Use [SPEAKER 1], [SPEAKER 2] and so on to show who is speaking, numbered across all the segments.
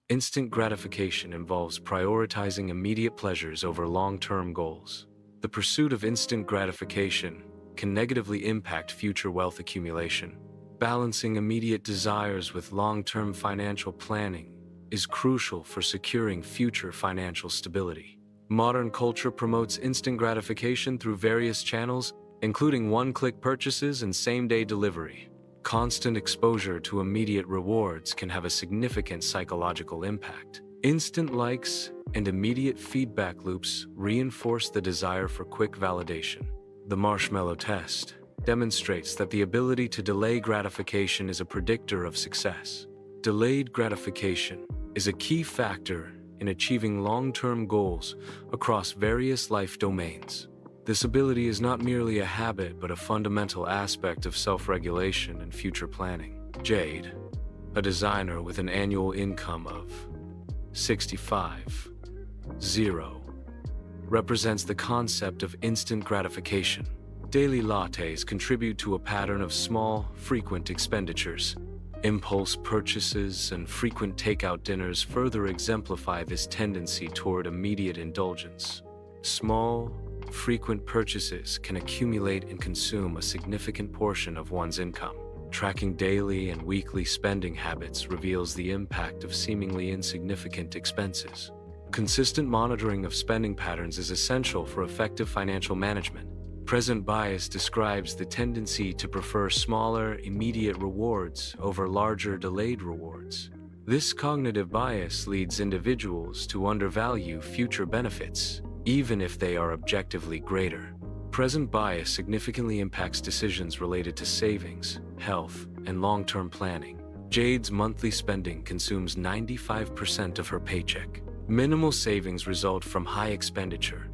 [SPEAKER 1] Instant gratification involves prioritizing immediate pleasures over long-term goals. The pursuit of instant gratification can negatively impact future wealth accumulation. Balancing immediate desires with long-term financial planning is crucial for securing future financial stability. Modern culture promotes instant gratification through various channels, including one-click purchases and same-day delivery. Constant exposure to immediate rewards can have a significant psychological impact. Instant likes and immediate feedback loops reinforce the desire for quick validation. The marshmallow test demonstrates that the ability to delay gratification is a predictor of success. Delayed gratification is a key factor in achieving long-term goals across various life domains. This ability is not merely a habit, but a fundamental aspect of self-regulation and future planning. Jade, a designer with an annual income of $65,000, represents the concept of instant gratification. Daily lattes contribute to a pattern of small, frequent expenditures. Impulse purchases and frequent takeout dinners further exemplify this tendency toward immediate indulgence. Small, frequent purchases can accumulate and consume a significant portion of one's income. Tracking daily and weekly spending habits reveals the impact of seemingly insignificant expenses. Consistent monitoring of spending patterns is essential for effective financial management. Present bias describes the tendency to prefer smaller, immediate rewards over larger, delayed rewards. This cognitive bias leads individuals to undervalue future benefits, even if they are objectively greater. Present bias significantly impacts decisions related to savings, health, and long-term planning. Jade's monthly spending consumes 95% of her paycheck. Minimal savings result from high expenditure,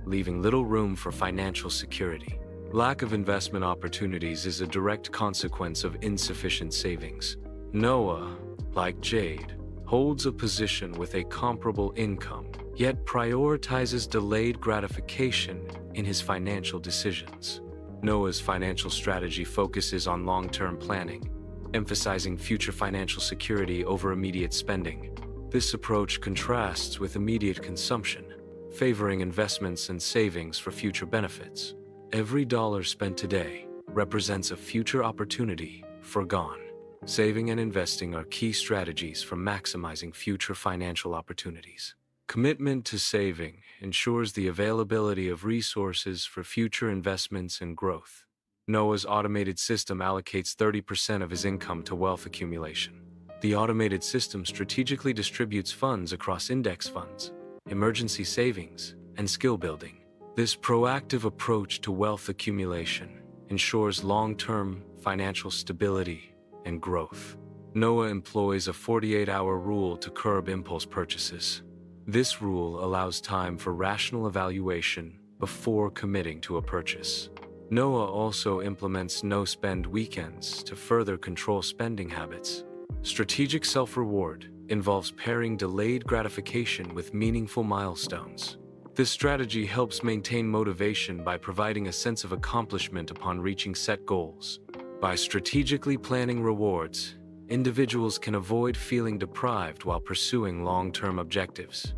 [SPEAKER 1] leaving little room for financial security. Lack of investment opportunities is a direct consequence of insufficient savings. Noah, like Jade, holds a position with a comparable income, yet prioritizes delayed gratification in his financial decisions. Noah's financial strategy focuses on long-term planning, emphasizing future financial security over immediate spending. This approach contrasts with immediate consumption, favoring investments and savings for future benefits. Every dollar spent today represents a future opportunity forgone. Saving and investing are key strategies for maximizing future financial opportunities. Commitment to saving ensures the availability of resources for future investments and growth. Noah's automated system allocates 30% of his income to wealth accumulation. The automated system strategically distributes funds across index funds, emergency savings, and skill building. This proactive approach to wealth accumulation ensures long-term financial stability and growth. Noah employs a 48-hour rule to curb impulse purchases. This rule allows time for rational evaluation before committing to a purchase. Noah also implements no-spend weekends to further control spending habits. Strategic self-reward involves pairing delayed gratification with meaningful milestones. This strategy helps maintain motivation by providing a sense of accomplishment upon reaching set goals. By strategically planning rewards, individuals can avoid feeling deprived while pursuing long-term objectives.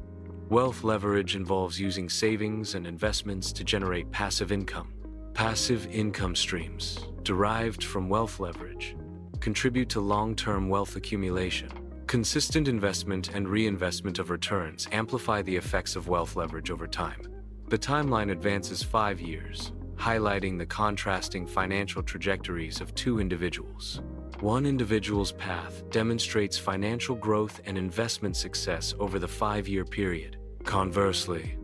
[SPEAKER 1] Wealth leverage involves using savings and investments to generate passive income. Passive income streams, derived from wealth leverage, contribute to long-term wealth accumulation. Consistent investment and reinvestment of returns amplify the effects of wealth leverage over time. The timeline advances 5 years, highlighting the contrasting financial trajectories of two individuals. One individual's path demonstrates financial growth and investment success over the 5-year period. Conversely,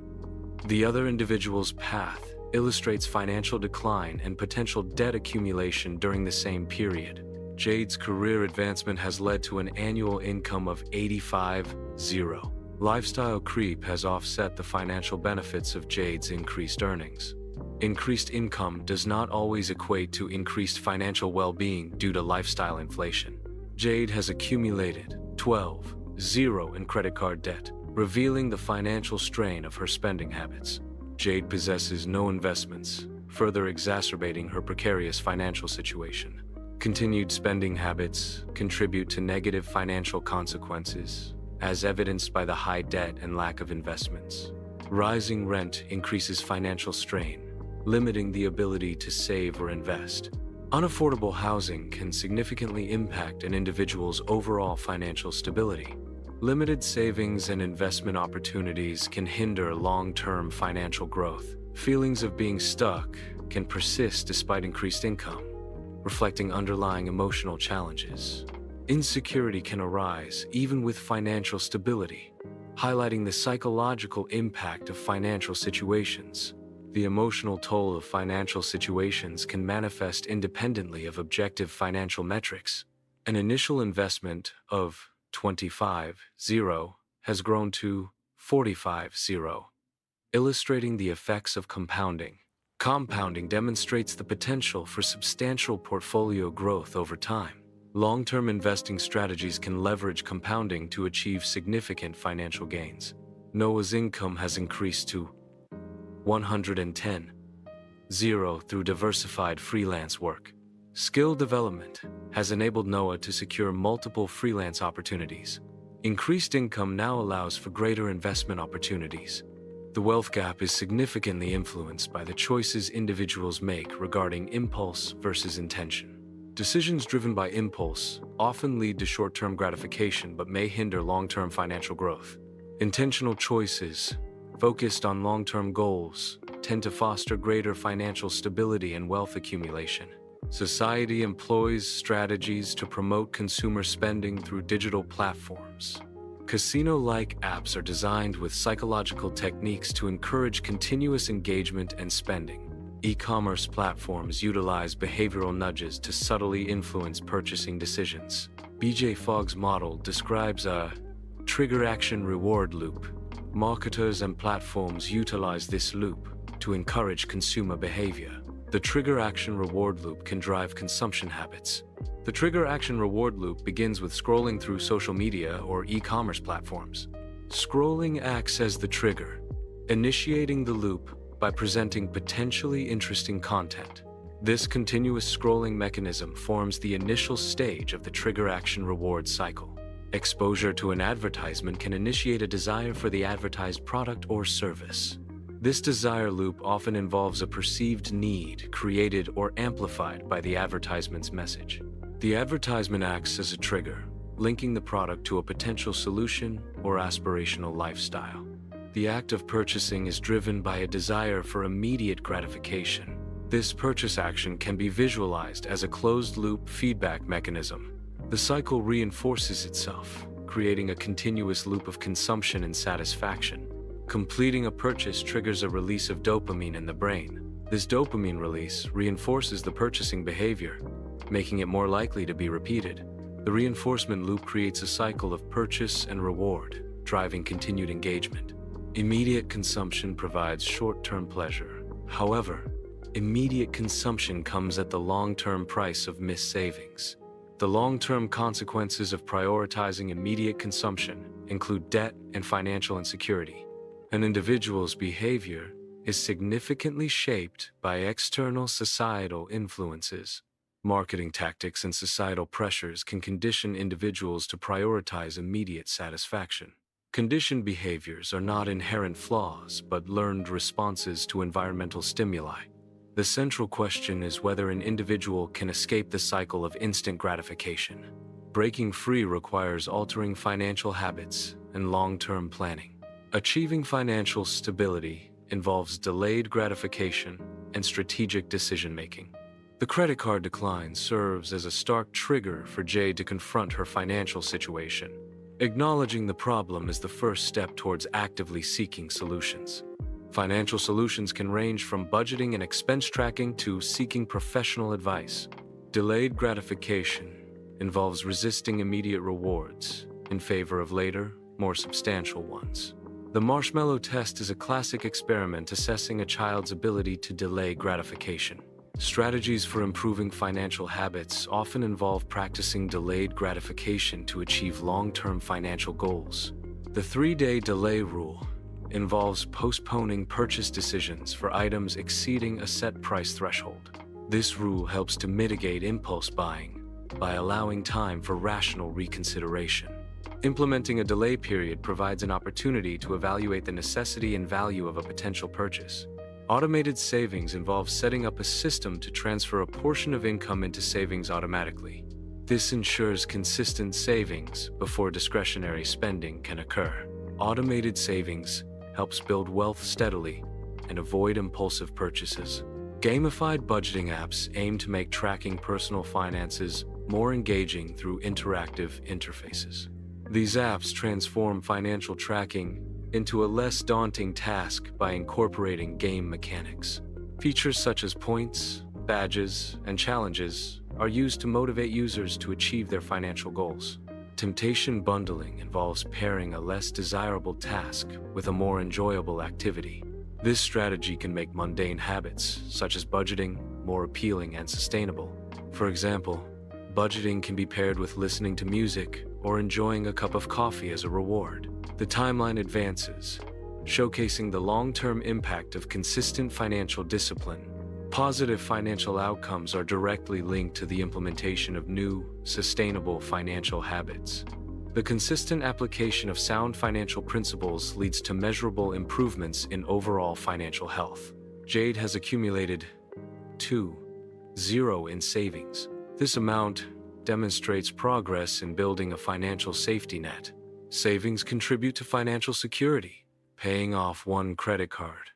[SPEAKER 1] the other individual's path illustrates financial decline and potential debt accumulation during the same period. Jade's career advancement has led to an annual income of $85,000. Lifestyle creep has offset the financial benefits of Jade's increased earnings. Increased income does not always equate to increased financial well-being due to lifestyle inflation. Jade has accumulated $12,000 in credit card debt, revealing the financial strain of her spending habits. Jade possesses no investments, further exacerbating her precarious financial situation. Continued spending habits contribute to negative financial consequences, as evidenced by the high debt and lack of investments. Rising rent increases financial strain, limiting the ability to save or invest. Unaffordable housing can significantly impact an individual's overall financial stability. Limited savings and investment opportunities can hinder long-term financial growth. Feelings of being stuck can persist despite increased income, reflecting underlying emotional challenges. Insecurity can arise even with financial stability, highlighting the psychological impact of financial situations. The emotional toll of financial situations can manifest independently of objective financial metrics. An initial investment of 25,000 has grown to 45,000, illustrating the effects of compounding. Compounding demonstrates the potential for substantial portfolio growth over time. Long-term investing strategies can leverage compounding to achieve significant financial gains. Noah's income has increased to 110,000 through diversified freelance work. Skill development has enabled Noah to secure multiple freelance opportunities. Increased income now allows for greater investment opportunities. The wealth gap is significantly influenced by the choices individuals make regarding impulse versus intention. Decisions driven by impulse often lead to short-term gratification but may hinder long-term financial growth. Intentional choices, focused on long-term goals, tend to foster greater financial stability and wealth accumulation. Society employs strategies to promote consumer spending through digital platforms. Casino-like apps are designed with psychological techniques to encourage continuous engagement and spending. E-commerce platforms utilize behavioral nudges to subtly influence purchasing decisions. BJ Fogg's model describes a trigger action reward loop. Marketers and platforms utilize this loop to encourage consumer behavior. The trigger action reward loop can drive consumption habits. The trigger action reward loop begins with scrolling through social media or e-commerce platforms. Scrolling acts as the trigger, initiating the loop by presenting potentially interesting content. This continuous scrolling mechanism forms the initial stage of the trigger action reward cycle. Exposure to an advertisement can initiate a desire for the advertised product or service. This desire loop often involves a perceived need created or amplified by the advertisement's message. The advertisement acts as a trigger, linking the product to a potential solution or aspirational lifestyle. The act of purchasing is driven by a desire for immediate gratification. This purchase action can be visualized as a closed-loop feedback mechanism. The cycle reinforces itself, creating a continuous loop of consumption and satisfaction. Completing a purchase triggers a release of dopamine in the brain. This dopamine release reinforces the purchasing behavior, making it more likely to be repeated. The reinforcement loop creates a cycle of purchase and reward, driving continued engagement. Immediate consumption provides short-term pleasure. However, immediate consumption comes at the long-term price of missed savings. The long-term consequences of prioritizing immediate consumption include debt and financial insecurity. An individual's behavior is significantly shaped by external societal influences. Marketing tactics and societal pressures can condition individuals to prioritize immediate satisfaction. Conditioned behaviors are not inherent flaws, but learned responses to environmental stimuli. The central question is whether an individual can escape the cycle of instant gratification. Breaking free requires altering financial habits and long-term planning. Achieving financial stability involves delayed gratification and strategic decision-making. The credit card decline serves as a stark trigger for Jade to confront her financial situation. Acknowledging the problem is the first step towards actively seeking solutions. Financial solutions can range from budgeting and expense tracking to seeking professional advice. Delayed gratification involves resisting immediate rewards in favor of later, more substantial ones. The marshmallow test is a classic experiment assessing a child's ability to delay gratification. Strategies for improving financial habits often involve practicing delayed gratification to achieve long-term financial goals. The 3-day delay rule involves postponing purchase decisions for items exceeding a set price threshold. This rule helps to mitigate impulse buying by allowing time for rational reconsideration. Implementing a delay period provides an opportunity to evaluate the necessity and value of a potential purchase. Automated savings involves setting up a system to transfer a portion of income into savings automatically. This ensures consistent savings before discretionary spending can occur. Automated savings helps build wealth steadily and avoid impulsive purchases. Gamified budgeting apps aim to make tracking personal finances more engaging through interactive interfaces. These apps transform financial tracking into a less daunting task by incorporating game mechanics. Features such as points, badges, and challenges are used to motivate users to achieve their financial goals. Temptation bundling involves pairing a less desirable task with a more enjoyable activity. This strategy can make mundane habits, such as budgeting, more appealing and sustainable. For example, budgeting can be paired with listening to music or enjoying a cup of coffee as a reward. The timeline advances, showcasing the long-term impact of consistent financial discipline. Positive financial outcomes are directly linked to the implementation of new, sustainable financial habits. The consistent application of sound financial principles leads to measurable improvements in overall financial health. Jade has accumulated 2.0 in savings. This amount demonstrates progress in building a financial safety net. Savings contribute to financial security. Paying off one credit card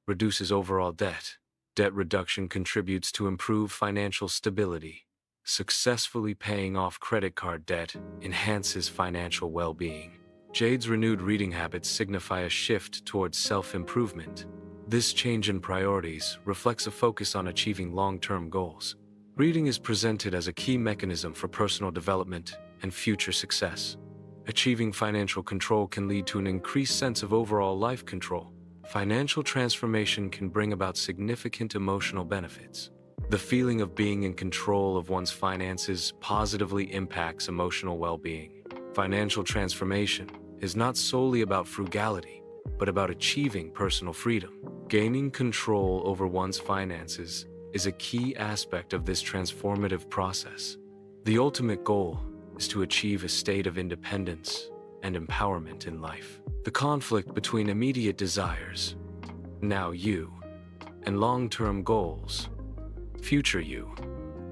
[SPEAKER 1] reduces overall debt. Debt reduction contributes to improved financial stability. Successfully paying off credit card debt enhances financial well-being. Jade's renewed reading habits signify a shift towards self-improvement. This change in priorities reflects a focus on achieving long-term goals. Reading is presented as a key mechanism for personal development and future success. Achieving financial control can lead to an increased sense of overall life control. Financial transformation can bring about significant emotional benefits. The feeling of being in control of one's finances positively impacts emotional well-being. Financial transformation is not solely about frugality, but about achieving personal freedom. Gaining control over one's finances is a key aspect of this transformative process. The ultimate goal is to achieve a state of independence and empowerment in life. The conflict between immediate desires, now you, and long-term goals, future you,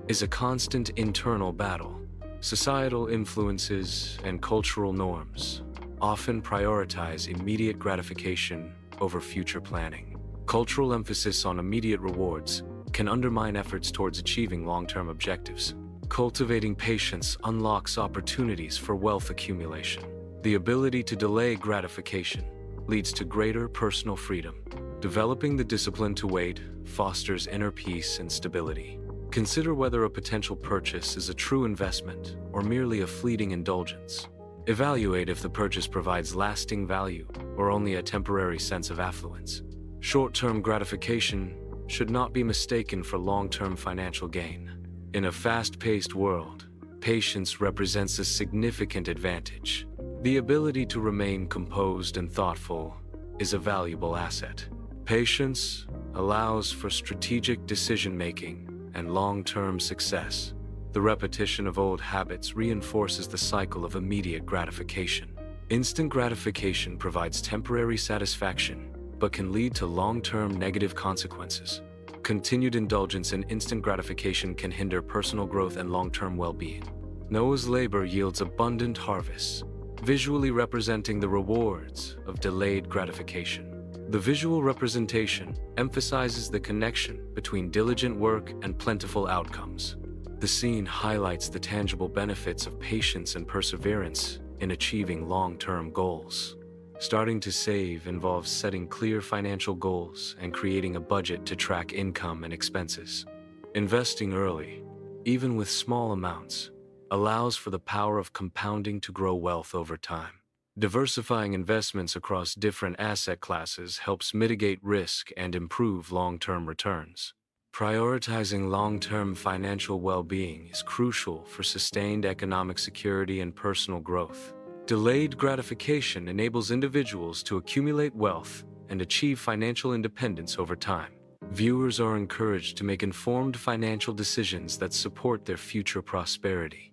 [SPEAKER 1] is a constant internal battle. Societal influences and cultural norms often prioritize immediate gratification over future planning. Cultural emphasis on immediate rewards can undermine efforts towards achieving long-term objectives. Cultivating patience unlocks opportunities for wealth accumulation. The ability to delay gratification leads to greater personal freedom. Developing the discipline to wait fosters inner peace and stability. Consider whether a potential purchase is a true investment or merely a fleeting indulgence. Evaluate if the purchase provides lasting value or only a temporary sense of affluence. Short-term gratification should not be mistaken for long-term financial gain. In a fast-paced world, patience represents a significant advantage. The ability to remain composed and thoughtful is a valuable asset. Patience allows for strategic decision-making and long-term success. The repetition of old habits reinforces the cycle of immediate gratification. Instant gratification provides temporary satisfaction, but can lead to long-term negative consequences. Continued indulgence in instant gratification can hinder personal growth and long-term well-being. Noah's labor yields abundant harvests, visually representing the rewards of delayed gratification. The visual representation emphasizes the connection between diligent work and plentiful outcomes. The scene highlights the tangible benefits of patience and perseverance in achieving long-term goals. Starting to save involves setting clear financial goals and creating a budget to track income and expenses. Investing early, even with small amounts, allows for the power of compounding to grow wealth over time. Diversifying investments across different asset classes helps mitigate risk and improve long-term returns. Prioritizing long-term financial well-being is crucial for sustained economic security and personal growth. Delayed gratification enables individuals to accumulate wealth and achieve financial independence over time. Viewers are encouraged to make informed financial decisions that support their future prosperity.